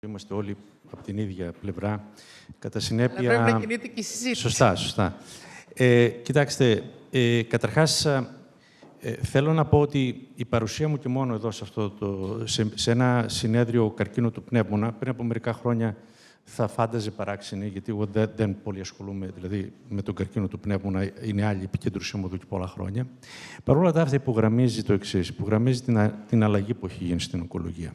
είμαστε όλοι από την ίδια πλευρά. Κατά συνέπεια... Αλλά πρέπει να κινείται και η συζήτηση. Σωστά. Κοιτάξτε, καταρχάς, θέλω να πω ότι η παρουσία μου και μόνο εδώ σε ένα συνέδριο καρκίνου του πνεύμονα, πριν από μερικά χρόνια θα φάνταζε παράξενη, γιατί εγώ δεν πολύ ασχολούμαι δηλαδή, με τον καρκίνο του πνεύμονα, είναι άλλη επικέντρωσή μου εδώ και πολλά χρόνια. Παρ' όλα αυτά, υπογραμμίζει το εξής, υπογραμμίζει την αλλαγή που έχει γίνει στην ογκολογία.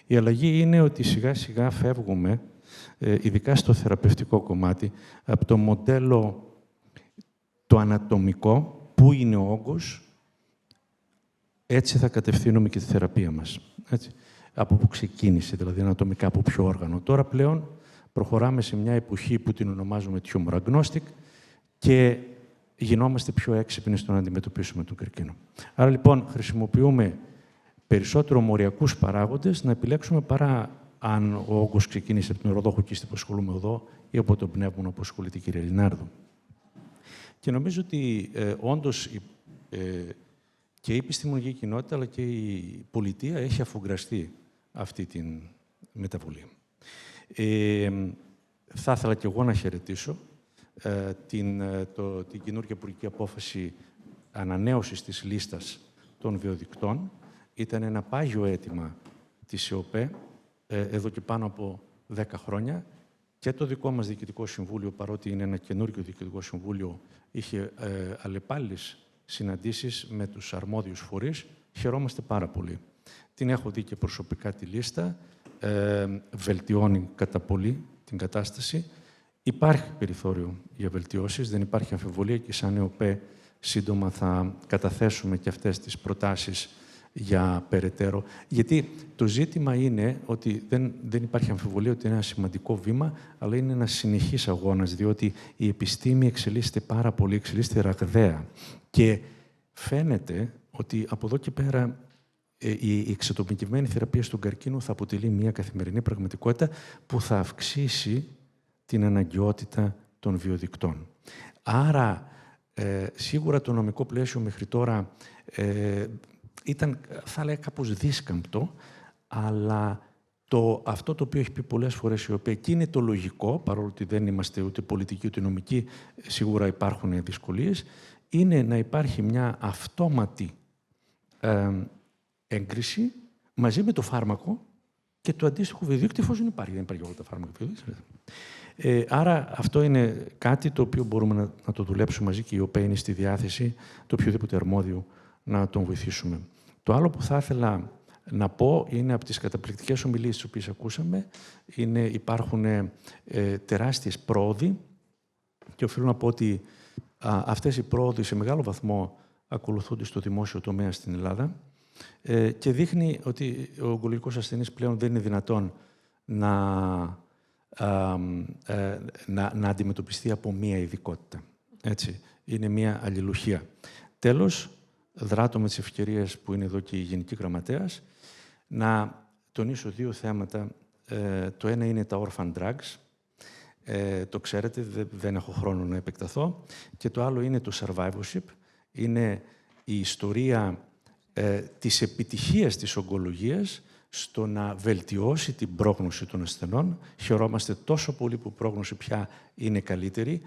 Η αλλαγή είναι ότι σιγά-σιγά φεύγουμε, ειδικά στο θεραπευτικό κομμάτι, από το μοντέλο το ανατομικό, πού είναι ο όγκος, έτσι θα κατευθύνουμε και τη θεραπεία μας. Έτσι. Από πού ξεκίνησε, δηλαδή ανατομικά, από ποιο όργανο. Τώρα πλέον προχωράμε σε μια εποχή που την ονομάζουμε tumor agnostic και γινόμαστε πιο έξυπνοι στο να αντιμετωπίσουμε τον καρκίνο. Άρα λοιπόν χρησιμοποιούμε περισσότερο μοριακούς παράγοντες να επιλέξουμε παρά αν ο όγκος ξεκίνησε από τον οροδόχο κίστη που ασχολούμαι εδώ ή από τον πνεύμονα που ασχολείται η κυρία Λινάρδου. Και νομίζω ότι όντως και η επιστημονική κοινότητα αλλά και η πολιτεία έχει αφουγκραστεί αυτή την μεταβολή. Θα ήθελα και εγώ να χαιρετήσω την καινούργια υπουργική απόφαση ανανέωσης της λίστας των βιοδικτών. Ήταν ένα πάγιο αίτημα της ΕΟΠΕ εδώ και πάνω από 10 χρόνια και το δικό μας Διοικητικό Συμβούλιο, παρότι είναι ένα καινούργιο Διοικητικό Συμβούλιο, είχε αλλεπάλληλες συναντήσεις με τους αρμόδιους φορείς. Χαιρόμαστε πάρα πολύ. Την έχω δει και προσωπικά τη λίστα. Βελτιώνει κατά πολύ την κατάσταση. Υπάρχει περιθώριο για βελτιώσεις, δεν υπάρχει αμφιβολία και σαν ΕΟΠΕ σύντομα θα καταθέσουμε και αυτές τις προτάσεις για περαιτέρω. Γιατί το ζήτημα είναι ότι δεν υπάρχει αμφιβολία ότι είναι ένα σημαντικό βήμα, αλλά είναι ένας συνεχής αγώνας, διότι η επιστήμη εξελίσσεται πάρα πολύ, εξελίσσεται ραγδαία. Και φαίνεται ότι από εδώ και πέρα η εξατομικευμένη θεραπεία στον καρκίνο θα αποτελεί μια καθημερινή πραγματικότητα που θα αυξήσει την αναγκαιότητα των βιοδικτών. Άρα, σίγουρα το νομικό πλαίσιο μέχρι τώρα ήταν, θα λέγα, κάπως δύσκαμπτο, αλλά αυτό το οποίο έχει πει πολλές φορές η ΕΟΠΕ, και είναι το λογικό, παρόλο ότι δεν είμαστε ούτε πολιτικοί ούτε νομικοί, σίγουρα υπάρχουν δυσκολίες, είναι να υπάρχει μια αυτόματη έγκριση μαζί με το φάρμακο και το αντίστοιχο βιοδίκτυο, εφόσον υπάρχει. Δεν υπάρχει όλα τα φάρμακα βιοδίκτυο. Άρα αυτό είναι κάτι το οποίο μπορούμε να το δουλέψουμε μαζί και η ΕΟΠΕ είναι στη διάθεση το οποιοδήποτε αρμόδιο να τον βοηθήσουμε. Το άλλο που θα ήθελα να πω είναι από τις καταπληκτικές ομιλίες τις οποίες ακούσαμε, υπάρχουν τεράστιες πρόοδοι και οφείλω να πω ότι αυτές οι πρόοδοι σε μεγάλο βαθμό ακολουθούνται στο δημόσιο τομέα στην Ελλάδα και δείχνει ότι ο ογκολογικός ασθενής πλέον δεν είναι δυνατόν να αντιμετωπιστεί από μία ειδικότητα. Έτσι. Είναι μία αλληλουχία. Τέλος, δράτω με τις ευκαιρίες που είναι εδώ και η Γενική Γραμματέας, να τονίσω δύο θέματα. Το ένα είναι τα orphan drugs. Το ξέρετε, δεν έχω χρόνο να επεκταθώ. Και το άλλο είναι το survivorship. Είναι η ιστορία της επιτυχίας της ογκολογίας στο να βελτιώσει την πρόγνωση των ασθενών. Χαιρόμαστε τόσο πολύ που η πρόγνωση πια είναι καλύτερη.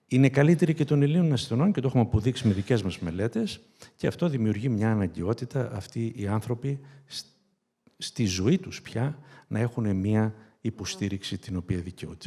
Είναι καλύτερη και των Ελλήνων ασθενών και το έχουμε αποδείξει με δικές μας μελέτες και αυτό δημιουργεί μια αναγκαιότητα αυτοί οι άνθρωποι στη ζωή τους πια να έχουν μια υποστήριξη την οποία δικαιούνται.